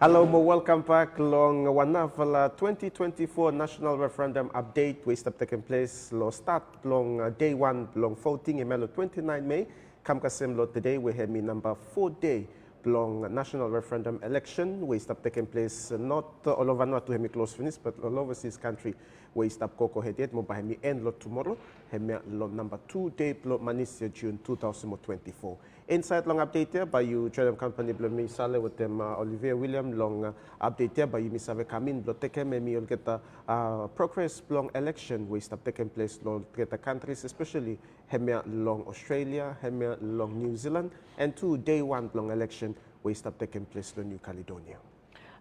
Hello, mo welcome back long one of the 2024 national referendum update which have taken place lo start long day one long voting emelo 29 May kam kasem lo today we have me number 4 day long national referendum election which have taken place not all over not to hemi close finish but all over this country we stop koko hedet mo by me end lo tomorrow hemi lo number 2 day lo manisya June 2024. Inside long update here by you Tradem Company blo mi sale with them Olivier William long update here by you mi save kamin blo teke me mi get progress long election we stop taking place long get the countries especially hemia long Australia, hemia long New Zealand and 2 day one long election we stop taking place long New Caledonia.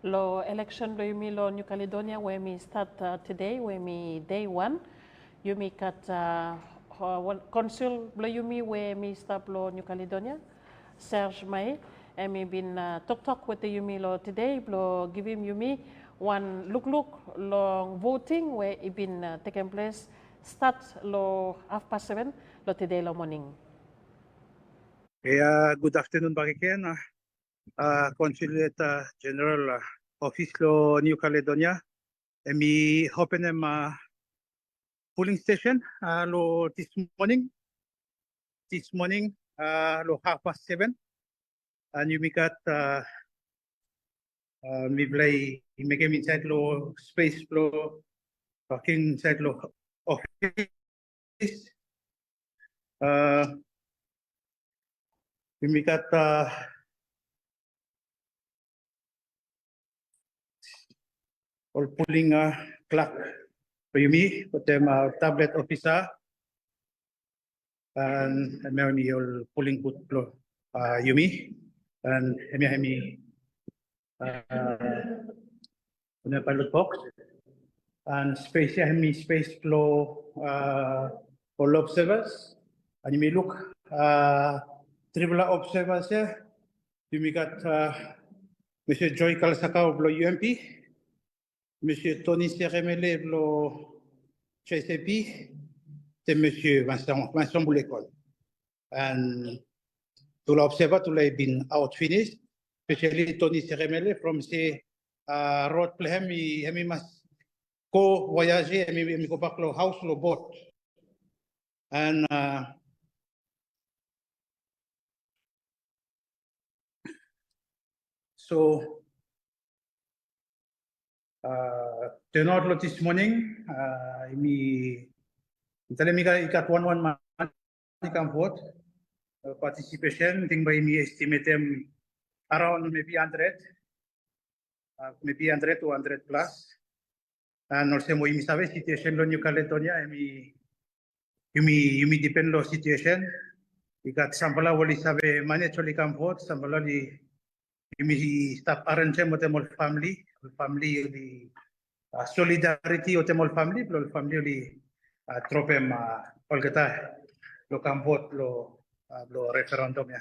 Lo election lo yumi lo New Caledonia where me start today where me day one yumi kat consul blo yumi where me start lo New Caledonia Serge May and me been talk with the yumi lo today blo give him yumi one look long voting where it been taken place start lo 7:30 lo today lo morning. Good afternoon Bagiken. Consulate General Office lo New Caledonia. Me open them polling station lo this morning lo 7:30 and you make me play make him inside lo space lo talking inside lo office you make all polling clock for me with them tablet officer and me all polling put Yumi and me the ballot box and space space flow all observers and you may look triple observers here. You got Monsieur Joy Kalsaka of UMP, Monsieur Tony Seremele of CCP, and Monsieur Vincent Boulecol. And to l'observer, to have been out finished, especially Tony Seremele from say road play he must go voyager, he go back to house lo boat. And so turnout lot this morning, me got one man can vote participation. Think by me estimate them around maybe 100 to 100 plus. And also mo sabi situation lo New Caledonia, me depend lo situation. We got sambala wali sabi manage wali can vote, sambala li mi staff arrange mo temol family li solidarity o temol family li tropem olgeta lo can vote lo referendum ya.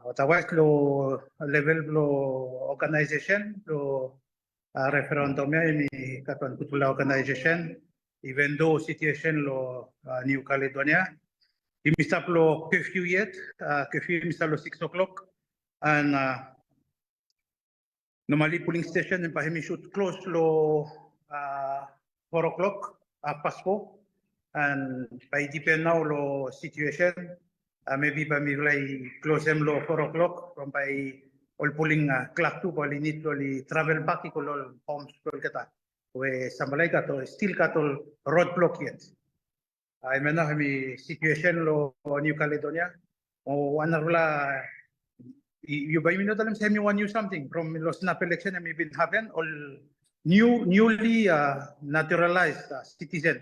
Otherwise lo level lo organization lo referendum ya mi katuan kutula organization even though situation lo New Caledonia imi stop lo curfew yet curfew mi lo 6 o'clock and normally polling station and pahimi should close lo 4 o'clock past 4 and by depend now lo situation maybe by me like close them lo 4 o'clock from by all polling clock to bali need lo li travel back ko lo homes lo kata we sambalay ka to still ka to road block yet I mean mi situation lo New Caledonia o anarula you by me not alam say me want you something from lo snap election may been happen all newly naturalized citizen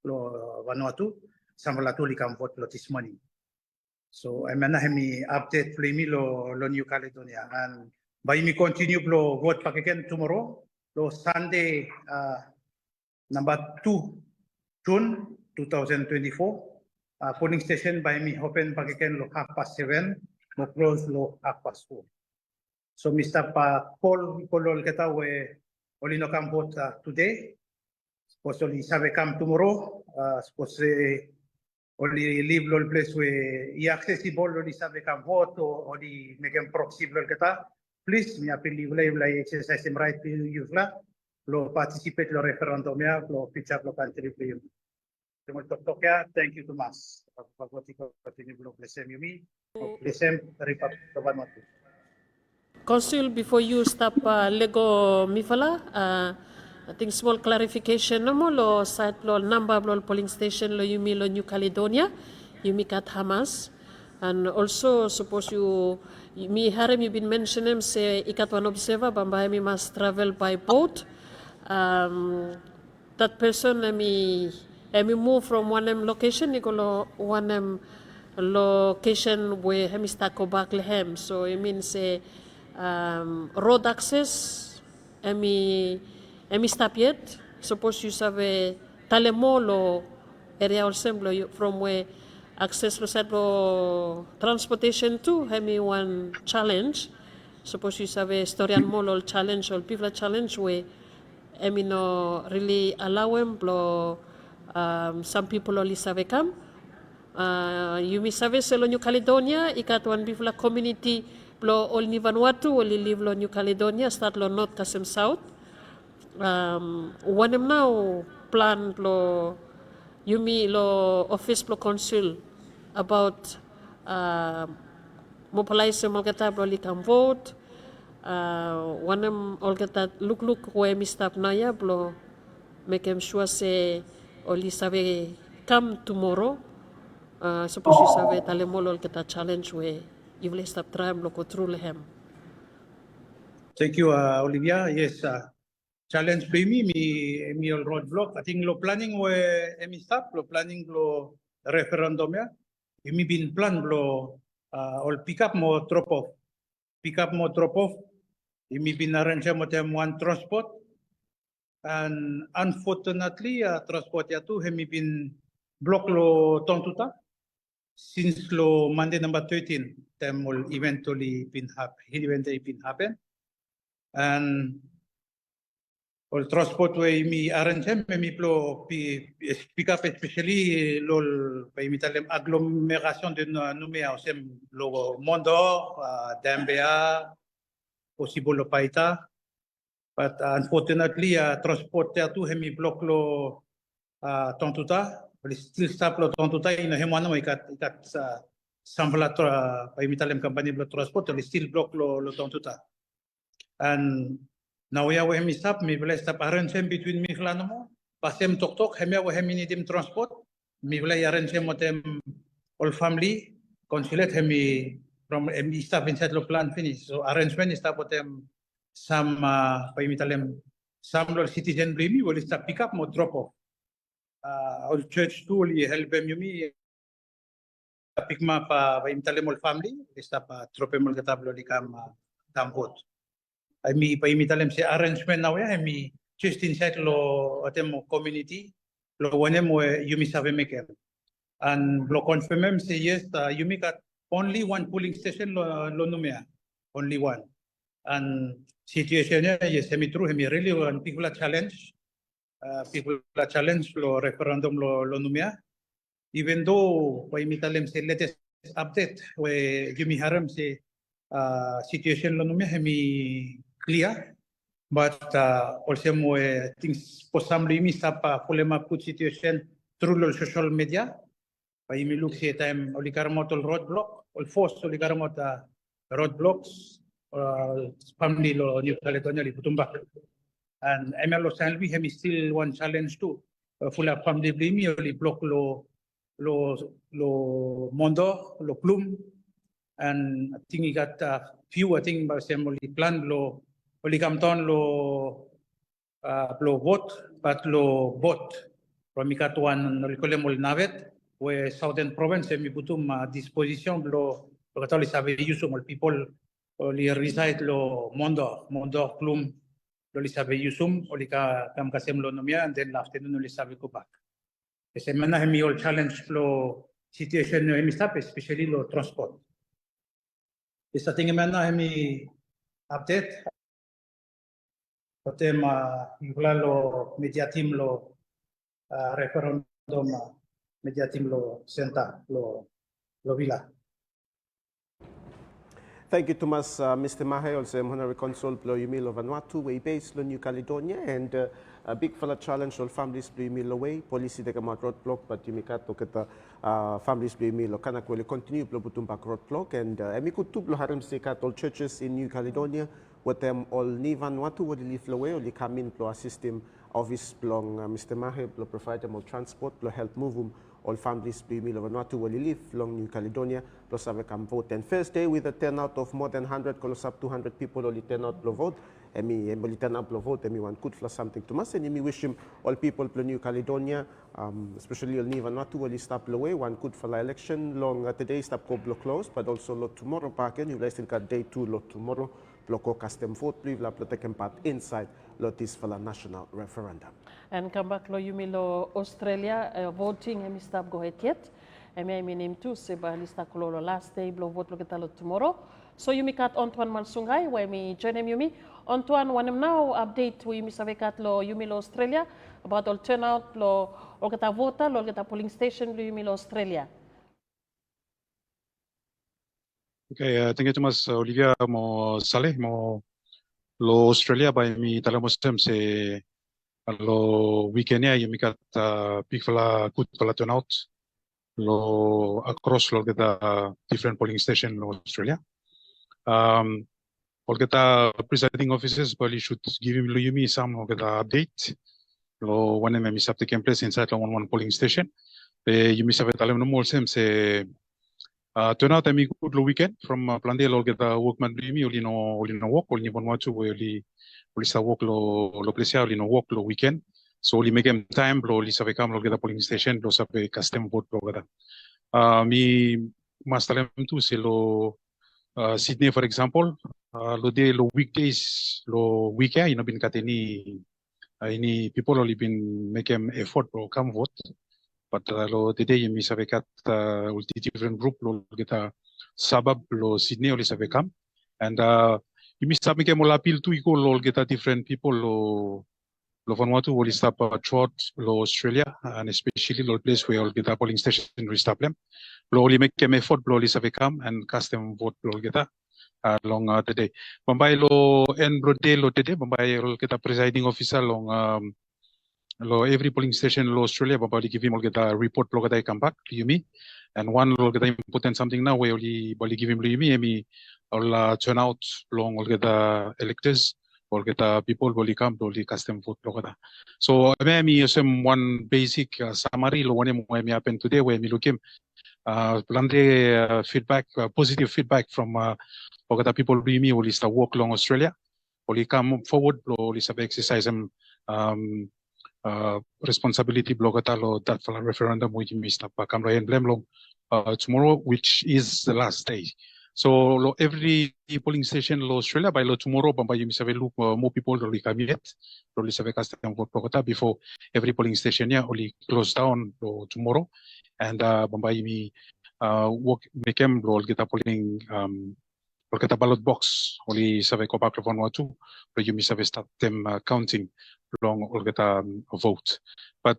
lo Vanuatu sambalatu li kam vote lo this morning. So I mean me update for me lo New Caledonia and by me continue lo vote back again tomorrow lo Sunday number 2 June 2024 polling station by me open back again lo 7:30 mo close lo 4:30. So Mr. Paul kita we olino kam vote today. Suppose only sabe come tomorrow. Suppose only leave lo place we accessible only sabe kam vote o only make them proxy lo kita. please mi apil ulay exercise im right you lo participate lo referendum ya lo picture lo country play. Tok ya, thank you to mas. Pagwati ko continue lo blessem yumi. Blessem ripat Vanuatu. Consul, before you stop Lego Mifala, I think small clarification no mo lo site lo number lo polling station lo yumi lo New Caledonia, yumi kat Hamas, and also suppose you mi harem you been mentioning say ikat one observer bamba mi must travel by boat. That person me move from one location nikolo one location where hemi start go back lehem. So it means say road access emi stop yet. Suppose you have talemolo area or semblo from where access lo side lo transportation to hemi one challenge. Suppose you have a story and mall challenge or people challenge where no really allow them blow some people only save come you save selo New Caledonia ikat one bifla community blow all ni Vanuatu only live lo New Caledonia start lo north kasem south one now plan lo yumi lo office lo consul about mobilize mo kata blo likam vote one all kata look where mi stop na ya blo make him sure say only save come tomorrow suppose you save talemolo kata challenge where you will stop trying lo go through lehem. Thank you, Olivia. Yes, challenge play me all roadblock. I think lo planning where emi stop lo planning lo referendum ya. Emi bin plan lo all pick up mo drop off. Pick up mo drop off. Emi bin arrange mo tem one transport. And unfortunately, transport ya tu hemi bin block lo tontuta since lo Monday number 13 tem will eventually been happen. And all transport way mi arrange mi plo pick up especially lol pa imitalem agglomération de Nouméa osem lo Mondo Dembea possible lo Paita but unfortunately transport ya tu hemi block lo tontuta but still stop lo tontuta ino hemano ikat sa sambla pa imitalem company lo transport still block lo tontuta. And now we have stop me bless stop arrange between me mo pasem tok hemi we hemi nidim transport me bless arrange mo tem all family consulate hemi from me stop inside lo plan finish so arrangement stop mo tem some paimitalem some lo citizen blimi will stop pick up mo drop off all church tool ye help me pick ma pa paimitalem all family stop drop mo katablo di kam vote. Mi paimitalem se arrangement na ya mi just inside lo atemo community lo wanem we yumi save maker and lo confirm say yes yumi got only one polling station lo Nouméa only one and situation yes semi true hemi really one people challenge lo referendum lo Nouméa even though paimitalem se latest update we yumi haram se situation lo Nouméa hemi clear, but also things for some limits up problema put situation through the social media. Pa imi look si time olikarmot roadblock, or force olikarmot roadblocks, family lo New Caledonia li putumba. And MLO Sanvi hemi still one challenge too. Full of family blimi oli block lo Mondo, lo Plum, and I think he got few. I think by only plan lo only come down lo vote, but lo vote. From Mikatuan Ricolemo Navet, where Southern Province mi butum disposition lo Catholic sabe usum people only reside lo Mondo Plum lo li sabe usum only kam kasem lo Nouméa and then afternoon li sabe go back. Semana hemi all challenge lo situation hemi stop especially lo transport. Isa tingin mana hemi update Potem lo media team lo referendum media team lo senta lo vila. Thank you, Thomas. Mr. Mahe, also Honorary Consul, Blo Yumilo Vanuatu, way based in New Caledonia, and a big fella challenge all families Blo Yumilo way. Policy de Gamat roadblock, but Yumikat look at the families Blo Yumilo Kanak will continue Blo Butumbak roadblock, and Emikutu Blo Harim Sekat all churches in New Caledonia, with them all ni Vanuatu will leave away, only come in Blo assist him, office belong Mr. Mahe, Blo provide them all transport, Blo help move him. All families Blo Yumilo Vanuatu will live along New Caledonia, plus have come vote. And first day with a turnout of more than 100, close up 200 people only turn out to vote. Emi only turn out to vote. Emi one could for something to us. And Emi wish him all people Blo New Caledonia, especially all New Vanuatu will stop away. One good for the election. Long today stop go Blo close, but also lot tomorrow park. And you guys still got day 2 lot tomorrow. Blo custom vote. Please la Blo taking part inside lot is for the national referendum. And come back lo Yumilo Australia voting emi stop go ahead yet. Emi name too seba lista kololo last day Blo vote lo ketalo tomorrow. So Yumi kat Antoine Mansungai where me join him Yumi. Antoine wanem now update we Yumi savekat lo Yumilo Australia about all turnout lo keta vota lo keta polling station lo Yumilo Australia. Okay, thank you Thomas. Olivia mo saleh mo lo Australia by mi talamos tem se lo weekendnya Yumi kat big fala good fala turnout lo across lo kita different polling station lo Australia. All kita presiding officers probably should give him Yumi some lo kita update lo one mi sab taking place inside lo one polling station. Yumi sabe talam no more sem se turnout ami good lo weekend from Plande lo kita workman Yumi oli no walk oli bon watchu oli sa walk lo place oli no walk lo weekend. So only make them time bro li sabe kam lo kita polling station lo sabe custom vote bro kada. Mi mas talem tu se lo Sydney for example lo day lo weekdays lo weekend you know bin kateni ini people only been make them effort bro come vote but lo today mi sabe kat ulti different group lo kita sabab lo Sydney only sabe kam and mi sabe ke mo appeal tu iko lo kita different people lo Vanuatu will stop throughout lo Australia and especially lo place where all kita polling station will stop them. Lo only make them effort lo li save come and cast them vote lo kita long today. Bambay lo end bro day lo today. Bambay lo kita presiding officer long lo every polling station lo Australia. Bambay give him all kita report lo kita come back to Yumi and one lo kita important something now where only give him lo Yumi emi all turn out long all kita electors. All kita people will come to custom vote lokada. So maybe some one basic summary lo one me happen today where me looking feedback positive feedback from lokada people be me will start work long Australia. Will come forward lo sabe exercise responsibility blogata lo that for referendum which me stop come lo emblem long tomorrow which is the last day. So lo every polling station lo Australia by lo tomorrow bamba you sabe look more people lo come yet lo sabe custom vote prokota before every polling station ya only close down lo tomorrow and bamba you work make them lo kita polling lo kita ballot box only sabe ko back phone watu lo you sabe start them counting long all kita vote but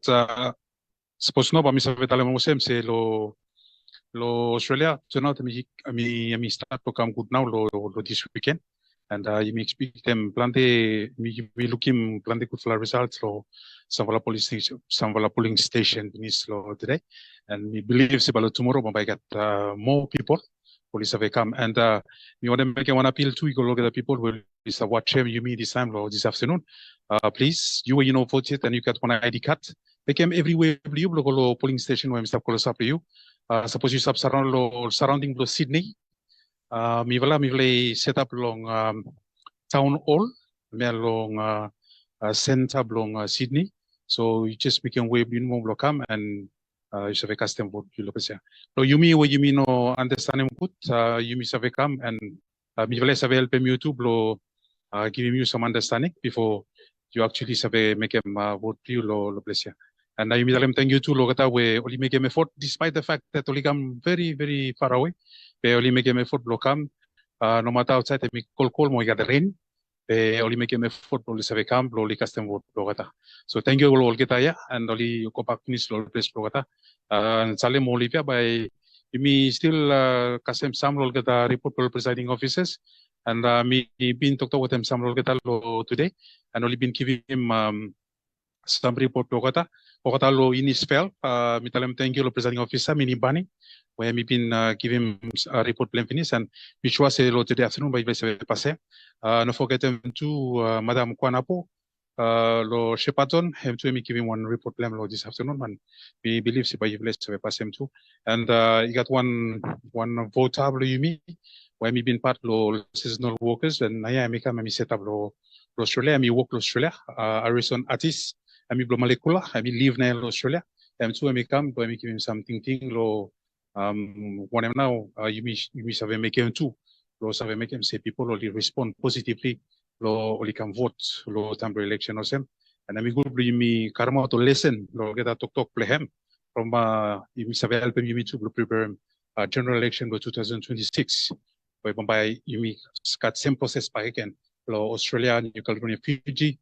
suppose no ba mi sabe tala mo sem se lo Australia turnout mi start to come good now lo this weekend and you may expect them plante we looking plante good for results lo some polling station is lo today and we believe se balo tomorrow but get more people police have come and we want to make one appeal to go the people will is watch you meet this time lo this afternoon please you know vote it and you got one ID card they came everywhere you lo polling station where Mr. Close up you suppose you sub surrounding lo Sydney mi vla set up long town hall me long center long Sydney so you just become way minimum lo come and you save custom vote you lo pesia lo you mean no understand good you mi save come and mi vla save help me YouTube lo give you some understanding before you actually save make them vote you lo pesia. And I immediately thank you to Logata where only make an effort despite the fact that only come very, very far away. They only make an effort blocam. No matter outside they call mo the rain. They only make an effort only save come, only custom vote Logata. So thank you all Getaya and only go back to this place Logata. And Salem Olivia by me still kasem some role kita report to presiding officers, and me been talk with him some role kita today, and only been giving him some report to kota lo in his spell. Me tell him thank you lo presiding officer mini bani, where me been give him a report plan finish, and me sure say lo today afternoon by se passe. No forget him to Madam Kwanapo. Lo Shepaton, him to me giving one report plan lo this afternoon, and we believe se by se pass him too. And you got one votable you me, where me been part lo seasonal workers, and I me come me set up lo Australia, me work lo Australia, Harrison artist, I me blow molecular, I me live na lo Australia, and to me come, but me give him something lo one now you me save make him too, lo save make him say people only respond positively. Lo only can vote lo temporary election or sem, and I'm good me karma to listen lo get a talk play him from you sabi help him you to prepare general election for 2026 by you got same process by again lo Australia, New Caledonia, Fiji,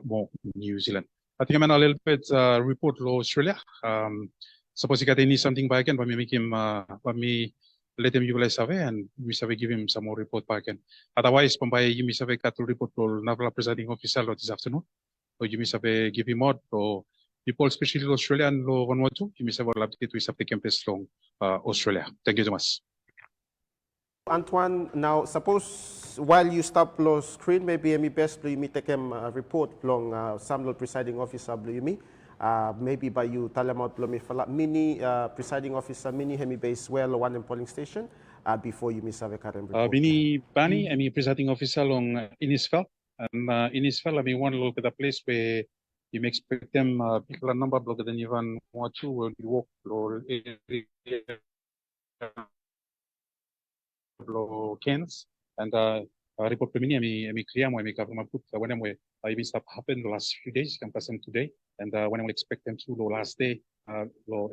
more New Zealand. I think I'm a little bit report lo Australia. Suppose you got any something by again, but me make him but me let him utilize survey and we survey give him some more report back again. Otherwise, Bombay, you may survey cut to report to naval presiding officer this afternoon, or you may survey give him more, or people, especially Australian law 112, you may survey update with the campus long Australia. Thank you so much. Antoine, now suppose while you stop the screen, maybe me best you me take him report long some law presiding officer you me. Maybe by you tell them out mini presiding officer mini hemi base well one polling station before you miss a current report. Mini Bani, I mean presiding officer along Innisfell, and Innisfell, I mean one look at the place where you may expect them people number block than even what you will walk cans and report to me, I clear my government put when I'm I been stuff happened the last few days, can pass them today, and when I will expect them to the last day,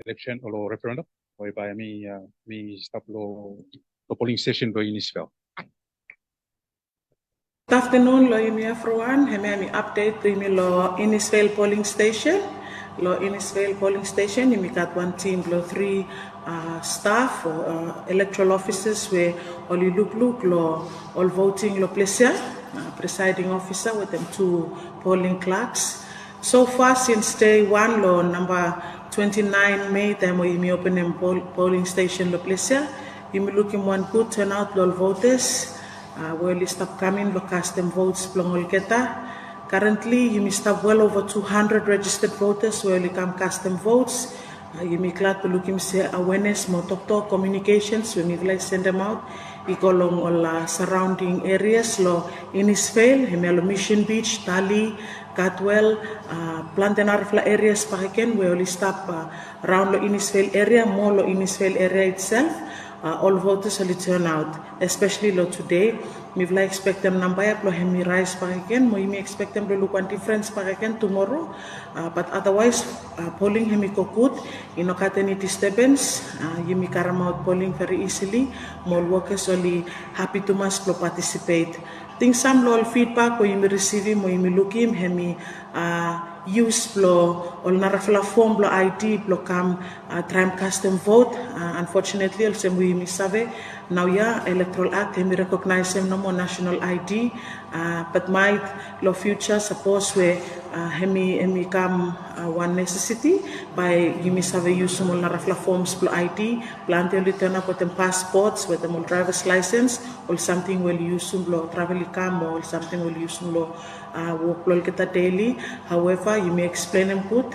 election or referendum, whereby me stop the polling station by Innisfell. Good afternoon, lo imi everyone. Hemi update to imi lo Innisfell polling station. Lo Innisfell polling station, imi got one team, lo 3 staff or electoral officers where all you look lo all voting lo pleasure, presiding officer with them 2 polling clerks. So far since day 1, lo number 29 May, time we imi open them polling station lo pleasure. Imi looking one good turnout lo voters. Well, stop coming, lo cast them votes plong olketa. Currently, you may stop well over 200 registered voters where you come cast them votes. You may glad to look him say awareness, more talk communications, when you send them out. You go along all surrounding areas, lo Innisfell, Hemelo Mission Beach, Tali, Catwell, Plantenarfla areas again, where you stop around lo Innisfell area, more lo Innisfell area itself. All voters will turn out, especially lo today. Me expect them number lo hemi rise again. Me expect them to look one difference again tomorrow. But otherwise, polling hemi kokut. You know, got any disturbance. You may carry out polling very easily. More workers only happy to must participate. Think some lo feedback when you receive him, when you look him hemi use blo or narafla form blo ID blo come try custom vote. Unfortunately, also we misave now electoral act we recognize him no more national ID. But might lo future suppose we hemi come one necessity by you misave use mo narafla forms blo ID plan to turn up with them passports with them driver's license or something will use blo travel cam or something will use blo work blo kita daily. However, you may explain them good.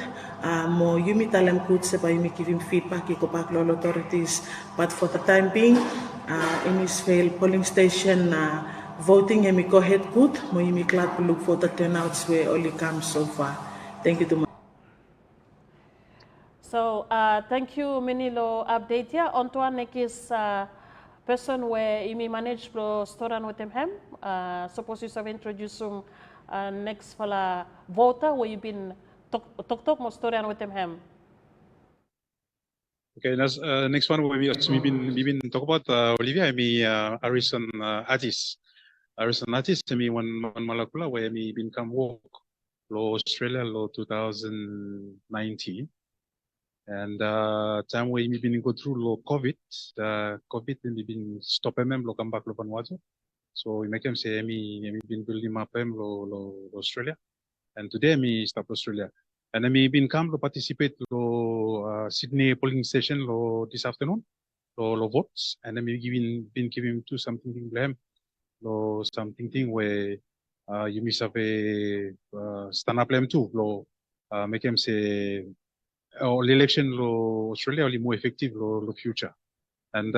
More you may tell them good, so you may give him feedback. You go back to authorities. But for the time being, Innisfell polling station voting, you may go ahead good. More you may glad to look for the turnouts where only comes so far. Thank you too much. So thank you, Menilo update here. Antoine is person where you may manage to store with him. Suppose you have introduced some next fala voter where you been talk more story with him. Okay, next one we've been talk about Olivia. I mean Harrison artist. Harrison artist. I mean one malakula where me been come work lo Australia lo 2019. And time where we been go through lo COVID, COVID we been stop lo come back lo Vanuatu. So we make them say me been building up lo Australia. And today me stop Australia. And me been come to participate lo Sydney polling station lo this afternoon lo votes. And then me been giving to something blame lo something thing where you miss have a stand up blame too lo make them say election lo Australia only more effective lo future. And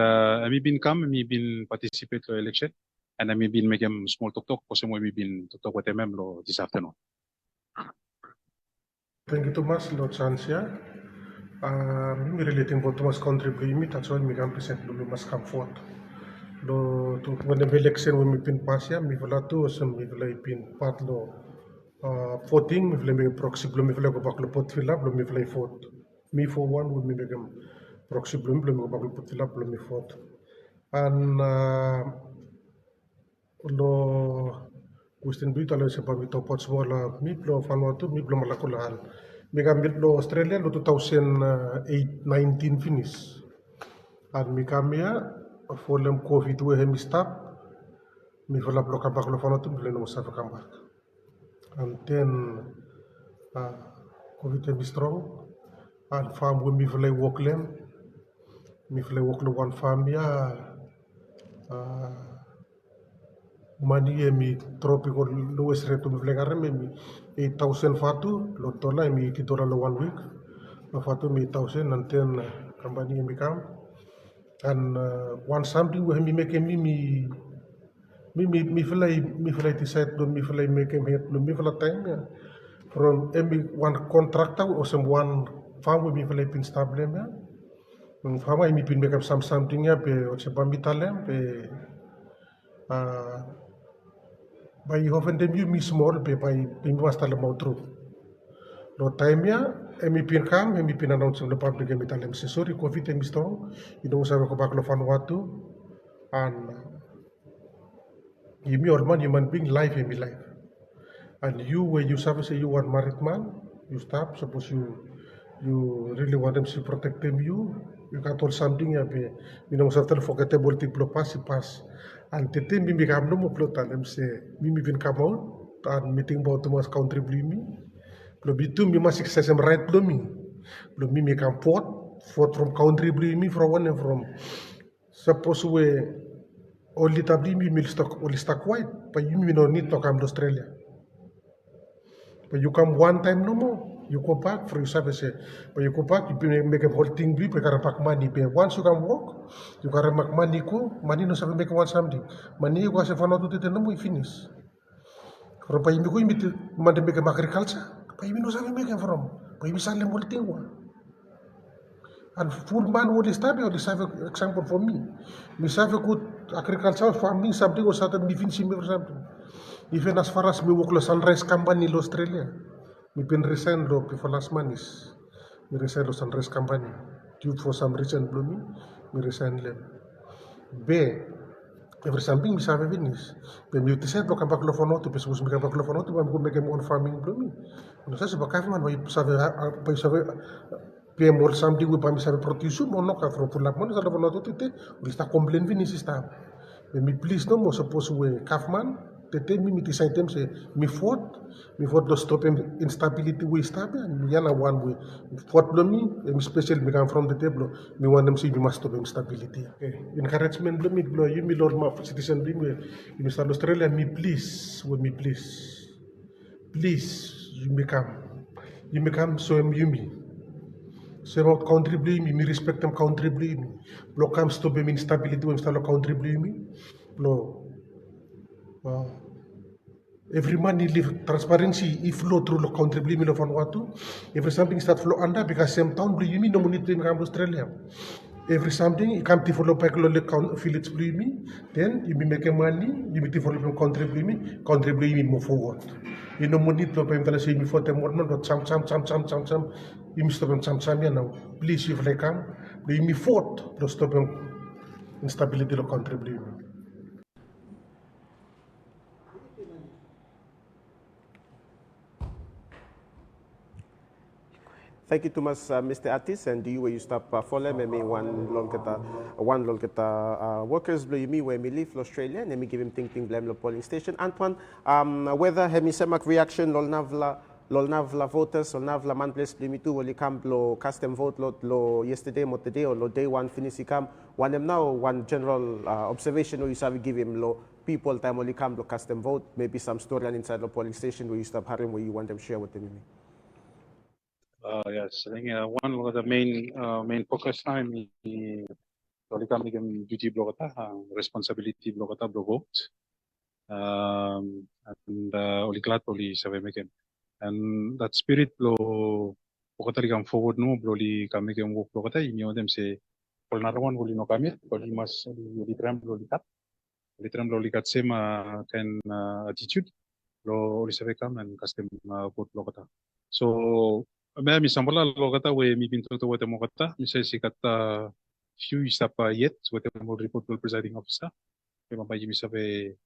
me been come, me been participate lo election, and me been make them small talk kasi mo me been talk with them lo this afternoon. Thank you too much, Lord Chancia. Me relating about Thomas contribute me, that's why me can present me must come forth. Lo to when the election when me pin pass ya, me vela tu osem me vela pin part lo voting me vela me proxy lo me vela go back lo pot fill up lo me vela vote. Me for one would me make proxy lo me go back lo pot fill up lo me vote. And lo question bit alo sa pag ito pot semua la mi lo Vanuatu mi belum malakulahan. Mi gambil lo Australia lo 2019 finish. And mi kamia folem COVID we hemi stop mi vola bloka bak lo Vanuatu mi no sa kambak. And then COVID hemi strong and farm we mi vola work lem mi vola work lo one farm ya money mi tropical lowest rate mi vlegar mi 8,000 fatu lo tola mi $80 lo 1 week lo fatu mi 8,000 and then company mi come and one something we mi make mi fly decide do mi fly make him head do mi fly time ya from one contractor or some one farm we mi fly pin stable ya farm mi pin make up something ya pe o se pamitalem pe by hoven dem you mi small pe by basta le mautro lo time ya emi pin kam emi pin announce le public emi talem se sorry covid emi strong you know sa ko bak lo Vanuatu and you me or man human being life emi life and you where you say you want married man you stop suppose you really want them to protect them you got all something ya be you know sa forgettable tipo pass and the thing mi kam no mo plota them say mi bin come out and meeting about to mas contribute me lo bitu mi mas success right lo mi kam port from contribute me from one and from suppose we only tabli mi stock only stock white but you no need to come to Australia. But you come one time no more, you go back for your service. But you go back, you make a whole thing blue, you gotta pack money. But once you can walk, you gotta make money go, money no sabi make one something. Money you go se fano to tete no mo finish. From pa imi ko imi mande make agriculture, pa imi no sabi make from, pa imi sale mo thing wa. And full man would start or this example for me. Me have a good agriculture farming something or something me finish me or something. Even as far as me work lo sunrise company in Australia. Me been resign lo before last month is me resign lo sunrise company. Due for some reason blow me resign them. Be every something me have finish. Be me decide lo come back lo fono to pesubus me come back lo fono to me go make one farming blow me. No sa ba kafman wa save pe more something we pami save produce mo no ka from full mo sa lo fono to tete we sta complain finish sta. Me please no mo suppose we kafman tete mi design them say me fought to stop instability we stop and yana one way fought blow me especially me come from the table me want them say we must stop instability okay encouragement blow me blow you me lord my citizen be me Mr. Australia me please with me please you me come so you me so about contribute me respect them contribute me blow come stop instability when start contribute me blow every money live transparency if flow through the contribute me from Vanuatu. Every something start flow under because same town blue me no money to come Australia. Every something you come to follow back lo village blue me, then you be making money, you be to follow from contribute me move forward. You know money to pay me say me for them one not some you must stop some now. Please if they come, they me fought to stop instability to contribute me. Thank you too much, Mr. Atis, and you where you stop follow me one long workers blue me where me leave Australia and me give him think blame the polling station. Antoine, whether he semak reaction lol navla voters lol navla man place blue me too will come lo custom vote lo yesterday mo today or lo day one finish come one them now one general observation where you have give him lo people time only come lo custom vote maybe some storyline inside the polling station where you stop hiring where you want them share with them. Yes, I think one of the main focus time is kami duty block responsibility block vote and oli klat oli sabi mekem and that spirit lo pokotali kam forward no li kami kem work block inyo dem se kol narawan oli no kami oli mas oli tram lo likat sema kan attitude lo oli sabi kam and custom vote block so मैं misambola logata we mi pinto to wete mogata mi say sikata few istapa yet wete mo report to presiding officer ke mapaji mi sabe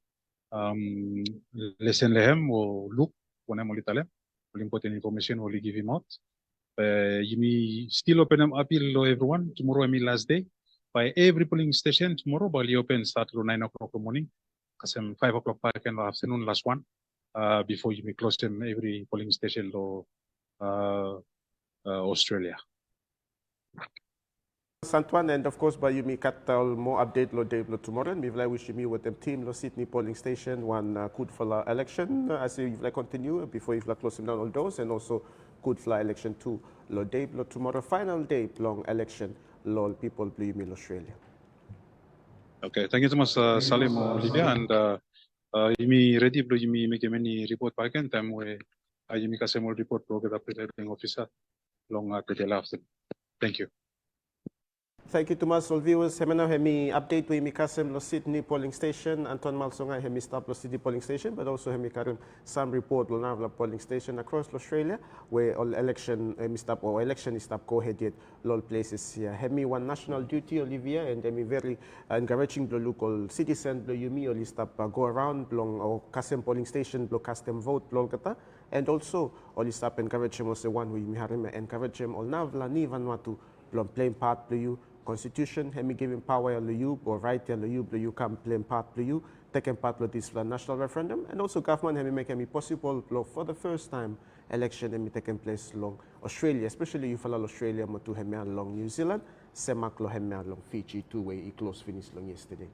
lesen lehem o look wona mo litale important information will give him out yimi still open appeal lo everyone tomorrow mi last day by every polling station tomorrow bali open start lo 9 o'clock in the morning kasem 5 o'clock back in the afternoon last one before you may close them every polling station lo Australia. Antoine, and of course, by you, me cut more update lo day tomorrow. Me like wish me with them team lo Sydney polling station one good for the election. I say you like continue before you like closing down all those, and also good for election two lo day lo tomorrow final day long election lo people blue me Australia. Okay, thank you so much, Salim Olivia, and you ready bro? You make many report back in time where you make a small report to the presiding officer long after. Thank you. Thank you to my all viewers. Hemena hemi update we mikasem lo Sydney polling station. Anton Malsonga hemi stop lo Sydney polling station, but also hemi karim some report lo navla polling station across Australia where all election stop or election is stop go ahead yet lol places here. Hemi one national duty Olivia and hemi very encouraging lo local citizen lo yumi oli stop go around long or custom polling station lo custom vote long kata. And also, all stop encourage him also one way me encourage him all navla ni Vanuatu playing part to you. Constitution, hemi giving power to you, or right to you come playing part to you, taking part of this national referendum, and also government hemi make hemi possible for the first time election hemi taking place along Australia, especially you follow Australia mo to hemi along New Zealand, semak lo hemi along Fiji two-way it close finish long yesterday.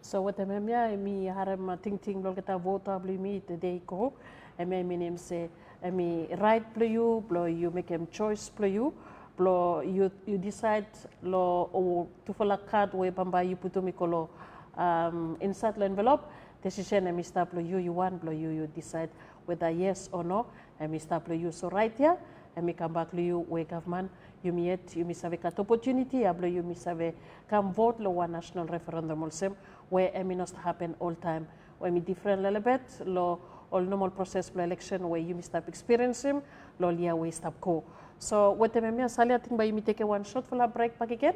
So what mi harem ting lo kita vote mi today ko, mi name say mi right you, you make him choice you. Lo you decide lo o to follow card we bamba you put me kolo insert envelope decision and stop lo you want lo you decide whether yes or no and me stop lo you so right here and me come back lo you we government you me save kat opportunity ablo you me save come vote lo one national referendum also where me not happen all time where me different little bit lo all normal process for election where you me stop experiencing lo liya we stop go. So what the memia sali ating ba you take a one shot for a break back again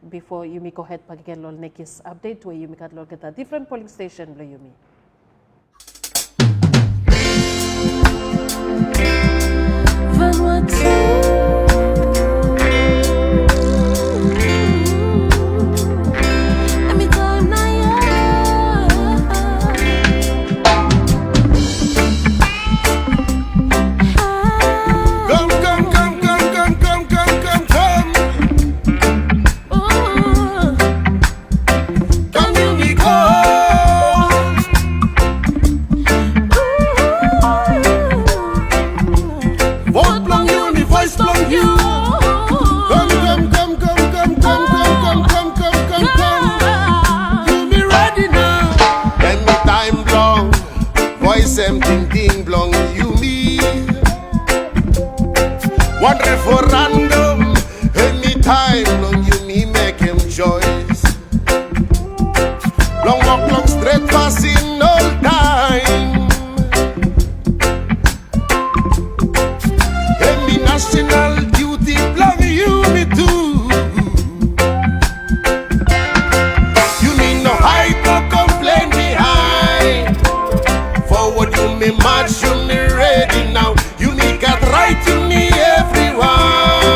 before you go ahead back again lol next update where you kat lol get a different polling station lo you me. One referendum, anytime long you me make him choice. Long walk, long straight passing all time. Any national duty, long you me too. You mean no hide, no complain behind. Forward you me march, you me ready now. You me got right, you me everyone.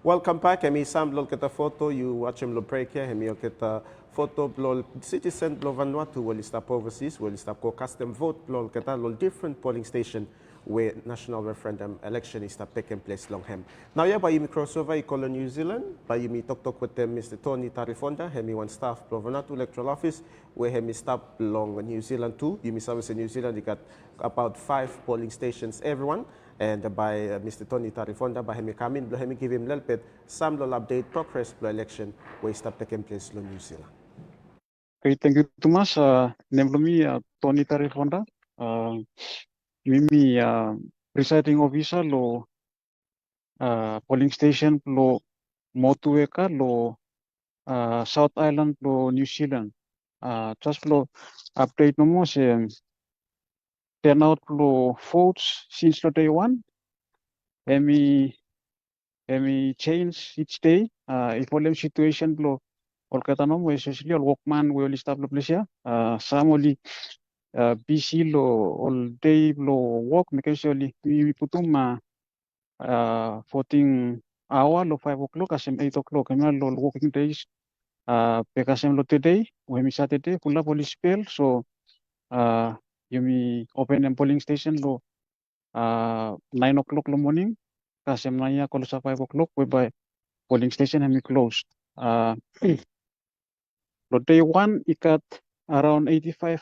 Welcome back. Hemi Sam lol kita photo you watch him lo break here. Hemi kita photo lol citizen lo Vanuatu will stop overseas will stop ko custom vote lol kita lol different polling station where national referendum election is taking place long hem. Now yeah, by you crossover you New Zealand, by you talk with them Mr. Tony Tarifonda, hemi one staff lo Vanuatu electoral office where hemi stop long New Zealand too. You service in New Zealand you got about 5 polling stations everyone. And by Mr. Tony Tarifonda, by him coming, him give him little bit some little update progress for election where stop taking place in New Zealand. Okay, thank you too much. Name me Tony Tarifonda. Mimi presiding officer lo polling station lo Motueka lo South Island lo New Zealand. Just lo update no more say turnout lo votes since the day one. Emi change each day. If all situation lo all katanom we especially all workman we all start lo place some only busy lo all day lo work make sure we putum voting hour lo 5 o'clock asem 8 o'clock kami lo working days pekasem lo today we mi Saturday pula police spell so you mi open and polling station lo 9 o'clock lo morning kasem naya kalau sa 5 o'clock whereby polling station and we closed lo day one ikat around 85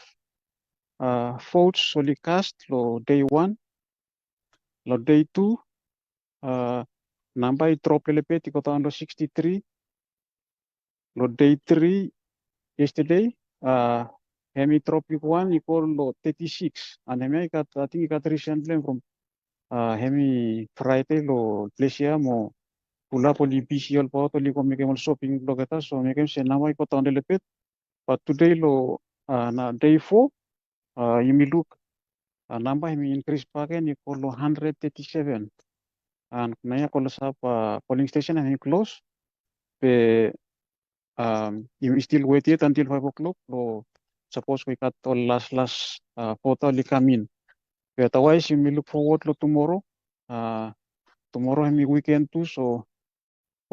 votes solely cast lo day one. Lo day two number drop lepet iko tahun lo 63. Lo day three yesterday hemi drop one equal lo 36 and hemi ikat I think ikat recently from hemi Friday lo plesia mo pula poli BCL po to liko mekem shopping lo kata so mekem se nama iko tahun lepet but today lo na day 4 you may look number hemi increase pagen equal lo 137 and naya kalau sa polling station hemi close pe you still wait it until 5 o'clock lo suppose we got all last photo li come in but otherwise you may look forward lo tomorrow tomorrow hemi weekend too so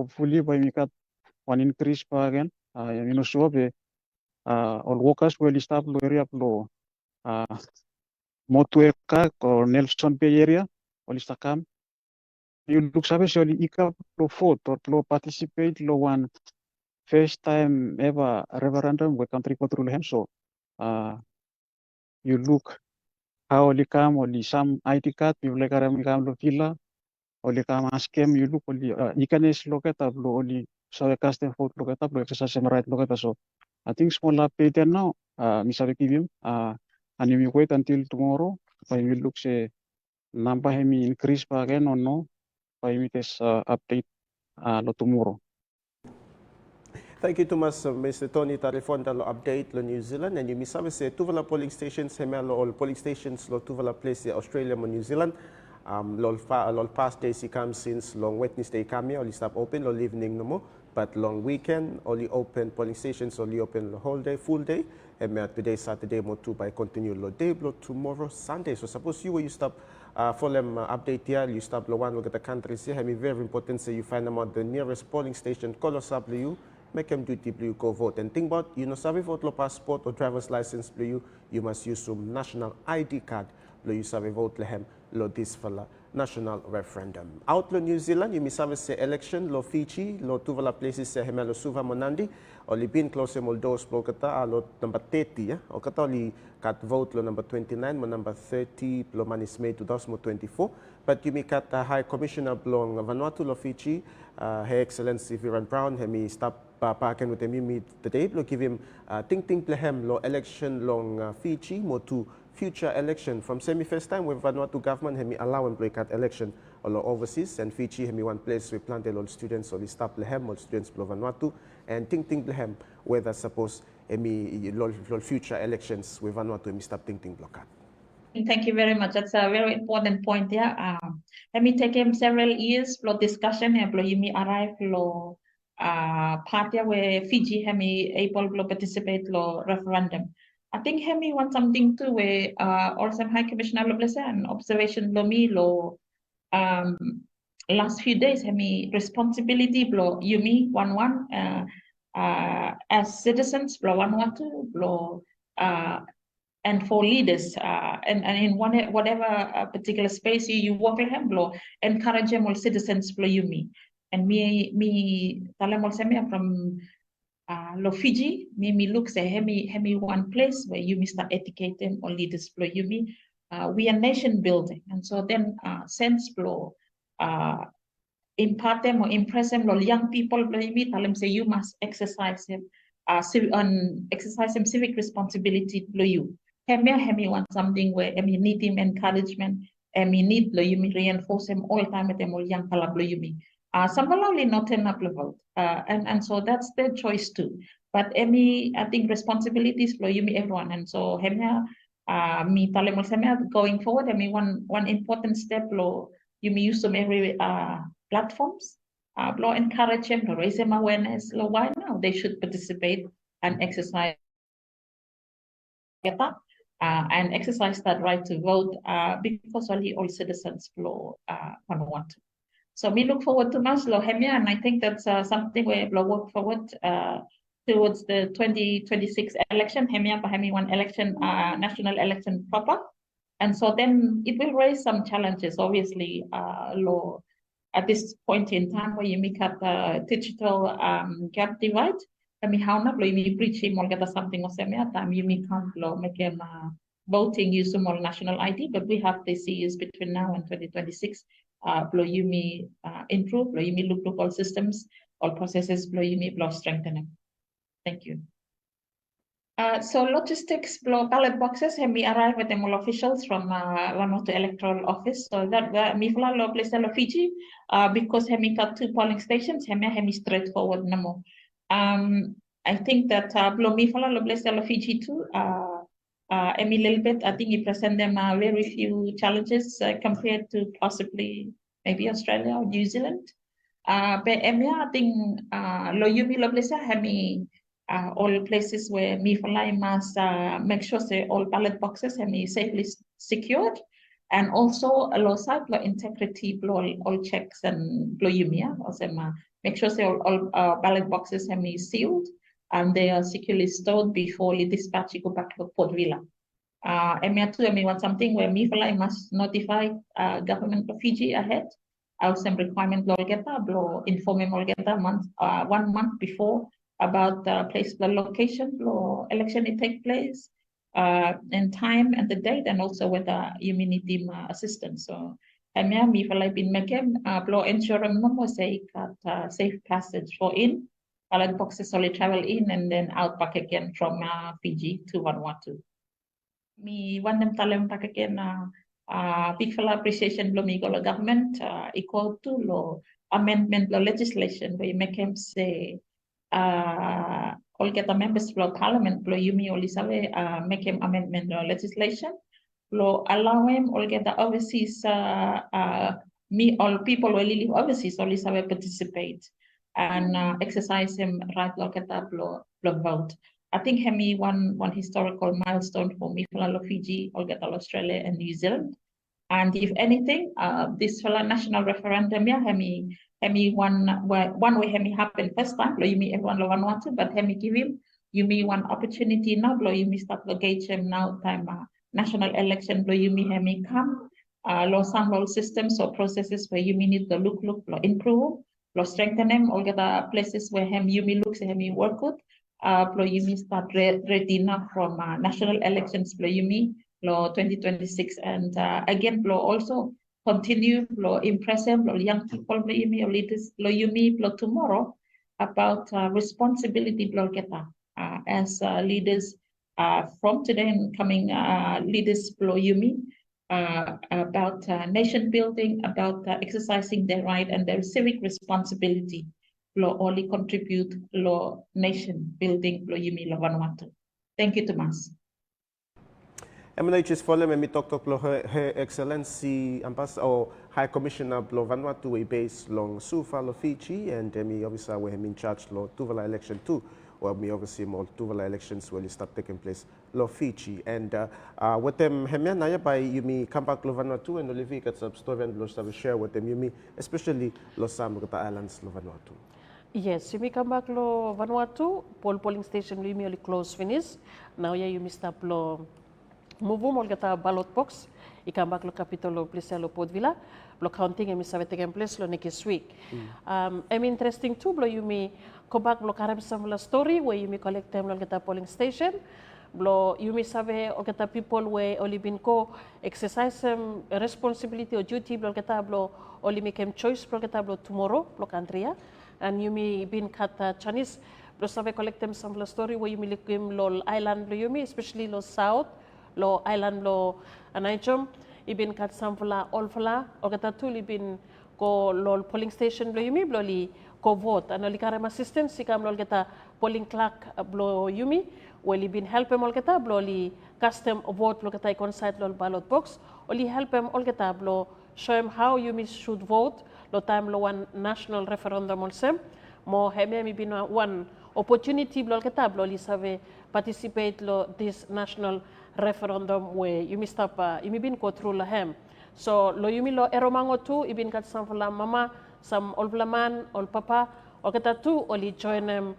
hopefully by we got one increase pa again you know so be all workers will start lo area lo Motueka or Nelson Bay area will start come you look service only ika lo vote or lo participate lo one first time ever referendum we country control him so you look how only come only some ID card you like aram come lo villa only come askem you look only ikanes locate lo only so custom vote locate lo exercise right locate so I think small update there now misabi kivim and you wait until tomorrow when you look say number him increase pa again or no by me this update lo tomorrow. Thank you too much, Mr. Tony Tarifonda lo update lo New Zealand and you misabi say tuvala polling stations hemelo all polling stations lo tuvala place Australia mo New Zealand lol past days he comes since long Wednesday kami only stop open lo evening no mo but long weekend only open polling stations only open the whole day full day and today Saturday mo too by continue lo day lo tomorrow Sunday so suppose you stop for them update here you stop lo one look at the countries here very important say you find them out the nearest polling station color sub you make them duty blue go vote and think about you know savvy vote lo passport or driver's license blue you must use some national ID card lo you savvy vote lehem lo this fala national referendum out lo New Zealand you misabi se election lo Fiji lo tuvala places se hemelo suva monandi o li bin close mo dos lo kata lo number 30 o kata li kat vote lo number 29 mo number 30 lo manis May 2024 but you mi kat High Commissioner blong Vanuatu lo Fiji Her Excellency Viran Brown hemi stop paken with him today lo give him ting plehem lo election long Fiji mo to future election from semi first time with Vanuatu government hemi allow employee cut election all overseas and Fiji hemi one place we planted all students all stop lehem all students blo Vanuatu and ting lehem whether suppose hemi lol future elections with Vanuatu hemi stop ting block. Thank you very much. That's a very important point. Yeah. Let me take him several years for discussion. You may arrive lo party where Fiji hemi able to participate lo referendum. I think hemi want something too where also High Commissioner lo bless and observation lo me lo last few days, hemi responsibility blo Yumi 11 as citizens blo 112 blo and for leaders and in whatever particular space you work with him blo encourage them all citizens blo Yumi and me talemol semi from lo Fiji me look say hemi one place where you start educating or leaders blo Yumi we are nation building and so then sense blo impart them or impress them or young people maybe tell them say you must exercise him exercise some civic responsibility below you. Hemi want something where Hemi need him encouragement, Hemi need lo you reinforce him all the time with them all young pala below you. Some only not turn up level. And so that's their choice too. But Hemi, I think responsibilities below you everyone. And so Hemi me talemos going forward, Hemi one important step below you use some every platforms. Law encourage them to raise them awareness. Law, why now they should participate and exercise and exercise that right to vote because only all citizens law want to. So we look forward to much law Hemia, and I think that's something we will work forward towards the 2026 election. Hemia Hemi one election, national election proper, and so then it will raise some challenges. Obviously, law. At this point in time where you make up the digital gap divide, I mean, how not you breach him or get something or semi time you may come make him voting use some more national ID, but we have this years between now and 2026. Blow you may improve, blow you may look all systems, all processes, blow you may blow strengthening. Thank you. So logistics ballot boxes and we arrive with them all officials from one of the electoral office. So that Mifla lo place Fiji because hemi got 2 polling stations, hemi straightforward namo. I think that blo Mifla lo place Fiji too. A little bit, I think you present them very few challenges compared to possibly maybe Australia or New Zealand. But I think lo yumi lo place hemi all places where MIFLI must make sure that all ballot boxes are safely secured, and also allow site integrity, all checks and make sure that all ballot boxes are sealed and they are securely stored before the dispatch go back to Port Vila. I want something where MIFLI must notify government of Fiji ahead. Also, requirement inform them 1 month before about the place, the location, or election it take place, and time and the date, and also whether you need team assistance. So, me for like been making blow ensure no safe passage for in ballot boxes only travel in and then out back again from Fiji to Vanuatu. Me want them tell them back again. Big fella appreciation blow me go government equal to law amendment law legislation where you make him say. All get the members of parliament blow you me only make him amendment or legislation blow allow him all get the overseas me all people will live overseas only participate and exercise him right look at that blow vote. I think hemi one historical milestone for me for Fiji all get all Australia and New Zealand. And if anything, this national referendum, yeah, hemi one way hemi happen first time, blow you me everyone one wanted, but hemi give him, you me one opportunity now, blow you me start engage him now time national election, blow you me hemi come, law some law systems or processes where you me need to look, blow improve, blow strengthen them, all the other places where hemi you me looks hemi work good, blow you me start ready now from national elections, blow you me. Law 2026 and again law also continue law impressive law young people law leaders law yumi law tomorrow about responsibility law geta as leaders from today and coming leaders law yumi about nation building, about exercising their right and their civic responsibility law only contribute law nation building law yumi law Vanuatu. Thank you, Tomas. MNH's following me talk Her Excellency Ambassador or High Commissioner Blo Vanuatu we based long Sufa lo Fiji and me obviously we have in charge lo Tuvala election too or me obviously more Tuvala elections will start taking place lo Fiji and with them hemia naya by yumi kampak lo Vanuatu and Olivi kat sab story and lo sab share with them yumi especially lo sam kata islands lo Vanuatu. Yes, yumi come back lo Vanuatu, polling station yumi only close finish. Now ya yumi stop lo move mo kata ballot box. I come back lo capital lo place lo Port Vila, lo counting yumi sabe taken place lo next week. Interesting too lo yumi come back lo karam sam la story where yumi collect them lo kata polling station. Blo yumi sabe o kata people we only been ko exercise responsibility or duty blo kata blo only make them choice blo kata blo tomorrow blo country ya and yumi been kata Chinese blo sabe collect them some la story where yumi likim lo island blo yumi especially lo south lo island lo anaichom ibin kat some fla all fla o kata tu libin ko lo polling station blo yumi blo li ko vote and oli karema assistance sikam lo kata polling clerk blo yumi wali bin help em ol kata blo li custom vote blo kata ikon site lo ballot box oli help em ol kata blo show em how you should vote lo time lo one national referendum also mo heme mi bin one opportunity blo kata blo li save participate lo this national referendum where you stop you bin go through la hem so lo yumi lo eromango tu ibin kat sam fala mama sam ol blaman ol papa o kata tu oli join em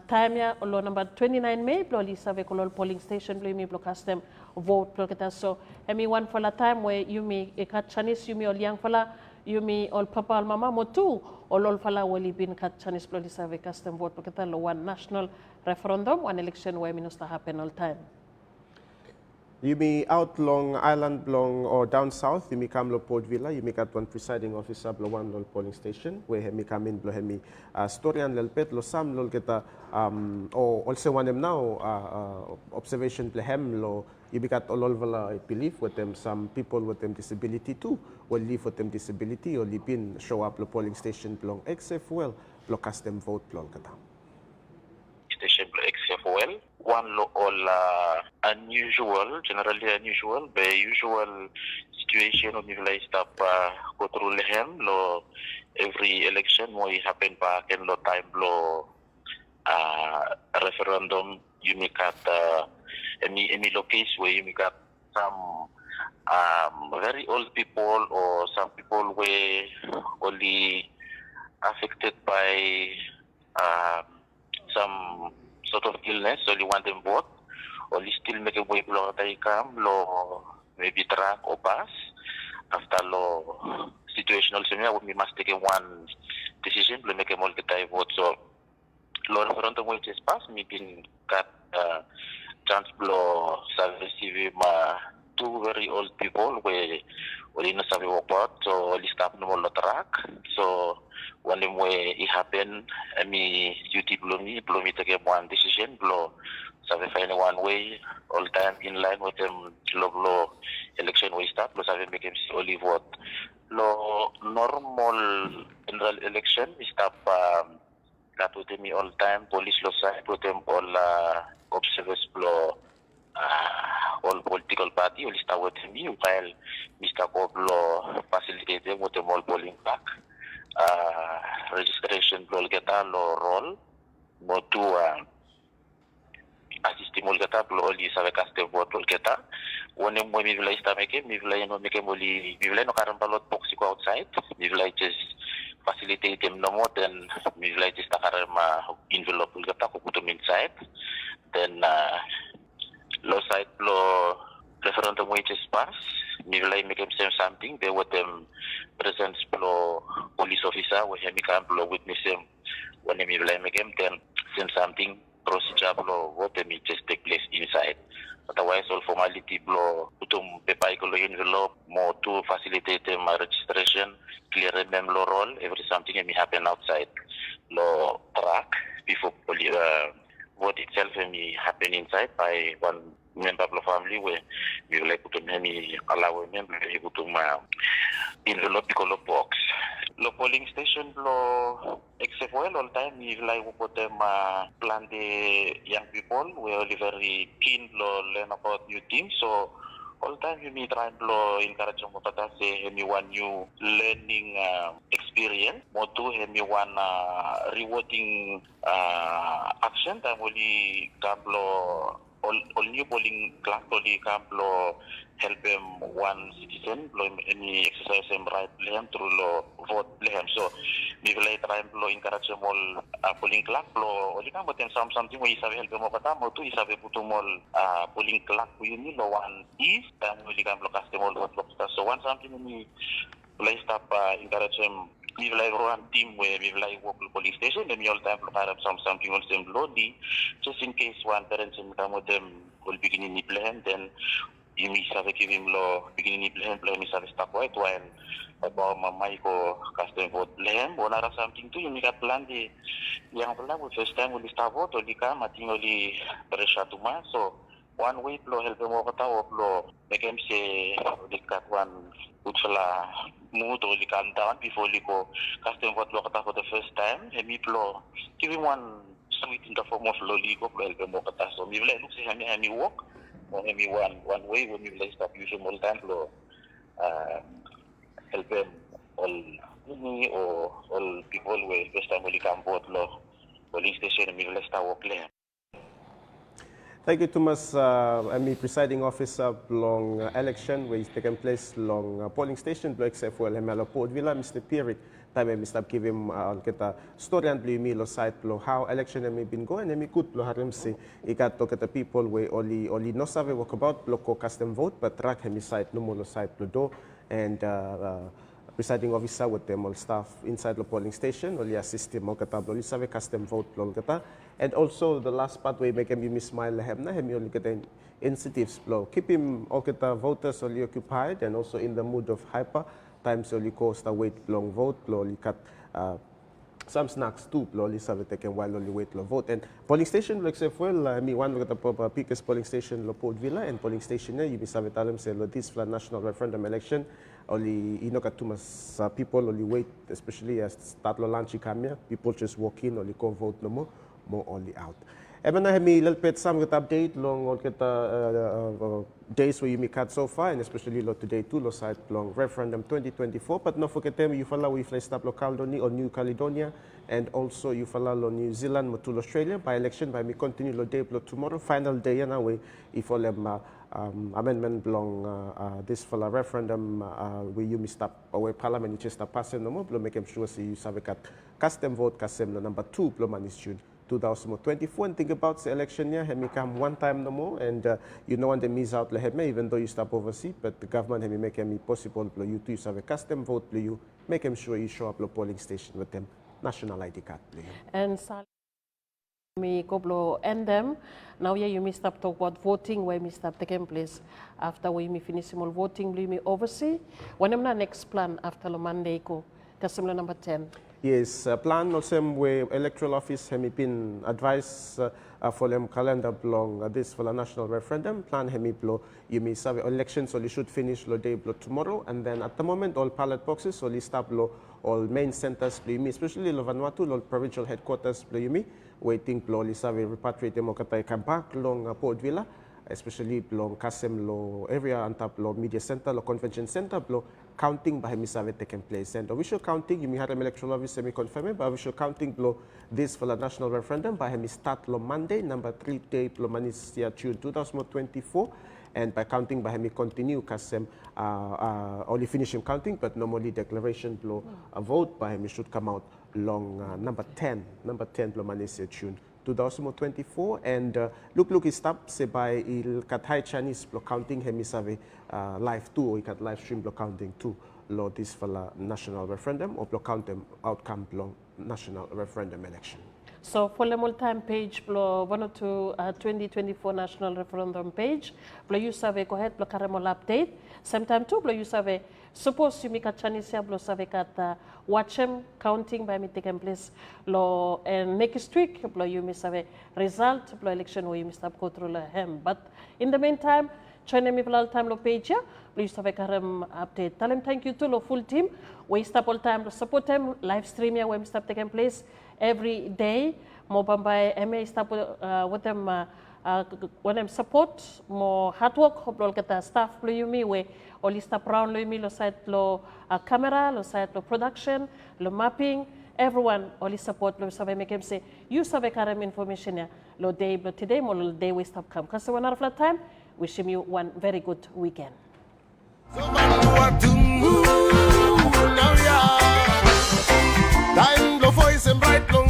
time ya lo number 29 May blo li save ko polling station blo mi blo custom vote blo kata so emi one for la time where you me e kat Chinese you me ol yang fala you me ol papa ol mama mo tu ol fala wali bin kat Chinese blo li save custom vote blo kata lo one national referendum one election where minister happen all time. You may out long island long or down south, you may come to Port Vila, you may got one presiding officer blo one lol polling station where he come in blo hemi story and lol pet lo sam lol kita or also one them now observation blo hem lo you may got all vala I believe with them some people with them disability too will live with them disability or libin show up lo polling station blo except well blo cast them vote blo kata. Station except well one lo all generally unusual the usual situation of nilai stop go through lehem lo every election mo happen pa ken lo time lo referendum you make at any location where you make at some very old people or some people were only affected by some sort of illness, so you want them both, or you still make a way blow they come, lo maybe truck or bus. After lo situational scenario, we must take one decision to make a multi-type vote. So lo referendum which is passed, maybe got chance blow receive two very old people where in a survey report, so only stop no more track. So when it happened, me duty blow me take one decision, blow survey find one way all time in line with them blow election way start, blow survey make him only vote. Lo normal general election we stop that with me all time police law side with them all observers blow all political party will start with me while Mr. Koblo facilitated with them all polling back. Registration will get a low role, but to assist him will get up, all these have a custom vote will get up. When we will start making, we will not make him only, we will not carry ballot box outside, we will just facilitate them no more than we will just carry envelope will get up, put them inside. Then, low side blow referendum wages pass. We will make them say something. They would them present blow police officer where he can blow witness him when we will make them then send something procedure blow what they just take place inside. Otherwise all formality blow utum paper envelope more to facilitate them registration, clear them law roll, every something may happen outside law track before vote itself may happen inside by one member of the family where we will like to allow a member to envelope the box. The polling station lo except well all time we like to put them plan the young people we are very keen to learn about new things so all time you need try to encourage them to say anyone new learning experience more to anyone rewarding action that will come all new polling clerk only come lo help him one citizen lo any exercise him right lehem through lo vote lehem. So we will try lo encourage him all polling clerk lo only come but something we isabe help mo kata mo tu isabe putumol polling clerk yun lo one is time only come lo custom vote lo. So one something we will stop encourage him. We will run team where we will work the police station. Then we all time look at something else in Lodi, just in case one parents in come with them will begin in plan. Then you miss have give him law beginning in plan. Miss have stop white when about my ko custom vote plan. One other something too. You make a plan the young people first time will start vote. Only come I think only pressure to man. So one way to help them over to make them say they got one good fella mood or they calm down before they go custom vote lokata for the first time. And me plo give him one sweet in the form of loli go help them over. So me like look say me walk or me one way when me like stop using all time plo help them all me or all people where first time when they come vote lo police station and me like start walk there. Thank you, Thomas. I'm presiding officer long election where is taking place long polling station block except for Hemelo Port Villa, Mr. Pirit. Time Mr. Give him kita story and blue milo side blow how election may been going and me good blow harim si ikat to kita people where only no save walk about block custom vote but track hemi side no more side blow do and presiding officer with them all staff inside the polling station only assist him kata blow save custom vote blow kata. And also the last part where make him smile him only get incentives blow. Keep him all the voters only occupied and also in the mood of hyper times only cost a wait long vote only cut some snacks too only serve taken while only wait long vote. And polling station like say well me one of the biggest polling station lo Port Villa and polling station you be serve talem say this for national referendum election only too much people only wait especially as start lo lunch camera people just walk in only go vote no more only out. Even na hemi little bit some update long on kita days where you make cut so far and especially lo today too lo side long referendum 2024 but no forget them you follow we fly stop lo Caledoni or New Caledonia and also you follow lo New Zealand mo to Australia by election by me continue lo day lo tomorrow final day na we if all them amendment belong this for referendum we you missed up away parliament you just passing no more make them sure see you have cut custom vote custom number 2 manis June 2024 and think about the election year he come one time no more and you know when they miss out even though you stop overseas but the government he make it possible you to have a custom vote you make them sure you show up the polling station with them national ID card and me go end them now you missed up talk about voting where me stop taking place after we me finish all voting me oversee when am next plan after the Monday go Kasimlo number 10. Yes, plan also where electoral office have been advised for them calendar belong this for the national referendum. Plan hemi blow you may serve elections so you should finish lo day blow tomorrow and then at the moment all ballot boxes so start blow all main centers blow me especially lo Vanuatu all provincial headquarters blow me waiting blow li serve repatriate mo katay kabak long Port Villa especially belong Kasem lo area antap lo media center lo convention center blow counting by Misave taking place and official counting you may have electoral office semi confirmed but official counting blow this for the national referendum by hemi start lo Monday number 3 day lo Manisia June 2024 and by counting by hemi continue Kasem only finishing counting but normally declaration blow a vote by hemi should come out long number 10 lo Manisia June 2024 and look is stop say by il katay Chinese block counting hemisave live too or you cat live stream block counting too lo this for la national referendum or block count them outcome belong national referendum election. So for the multi-time page, blo 102 2024 national referendum page, blo you save go ahead blo karamol update. Same time too blo you save suppose you make a Chinese blo save kat watch them counting by me taking place lo and next week blo you may save result blo election where you may stop control him. But in the meantime, China me blo time lo page ya blo you save karam update. Tell them thank you to lo full team. We stop all time to support them live stream ya where we stop taking place every day. Mo bambay MA stop with them when them support mo hard work hoblol kata staff lo yumi we only stop around lo yumi lo site lo camera lo site lo production lo mapping everyone only support lo sabe make him say you sabe karam information ya lo day blo today mo lo day we stop come. Kasi one hour flat time, wishing you one very good weekend. Time blow voice and bright blow